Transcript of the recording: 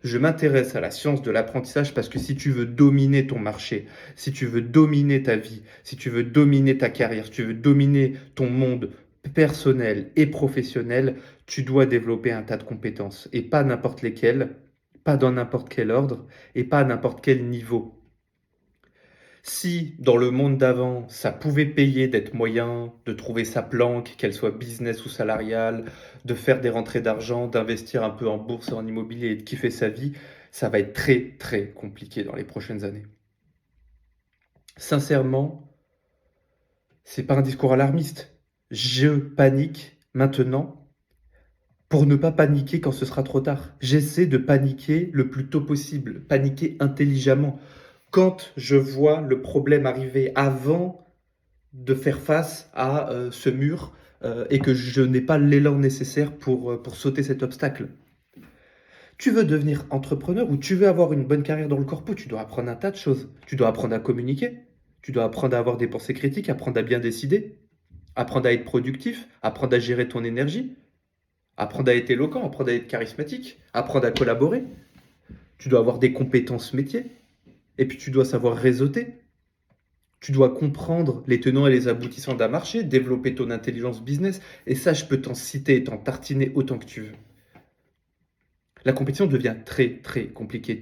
Je m'intéresse à la science de l'apprentissage parce que si tu veux dominer ton marché, si tu veux dominer ta vie, si tu veux dominer ta carrière, si tu veux dominer ton monde personnel et professionnel, tu dois développer un tas de compétences et pas n'importe lesquelles, pas dans n'importe quel ordre et pas à n'importe quel niveau. Si dans le monde d'avant, ça pouvait payer d'être moyen, de trouver sa planque, qu'elle soit business ou salariale, de faire des rentrées d'argent, d'investir un peu en bourse et en immobilier et de kiffer sa vie, ça va être très très compliqué dans les prochaines années. Sincèrement, c'est pas un discours alarmiste. Je panique maintenant pour ne pas paniquer quand ce sera trop tard. J'essaie de paniquer le plus tôt possible, paniquer intelligemment. Quand je vois le problème arriver avant de faire face à ce mur et que je n'ai pas l'élan nécessaire pour sauter cet obstacle. Tu veux devenir entrepreneur ou tu veux avoir une bonne carrière dans le corpo, tu dois apprendre un tas de choses. Tu dois apprendre à communiquer, tu dois apprendre à avoir des pensées critiques, apprendre à bien décider, apprendre à être productif, apprendre à gérer ton énergie, apprendre à être éloquent, apprendre à être charismatique, apprendre à collaborer. Tu dois avoir des compétences métiers et puis tu dois savoir réseauter. Tu dois comprendre les tenants et les aboutissants d'un marché, développer ton intelligence business, et ça, je peux t'en citer et t'en tartiner autant que tu veux. La compétition devient très, très compliquée.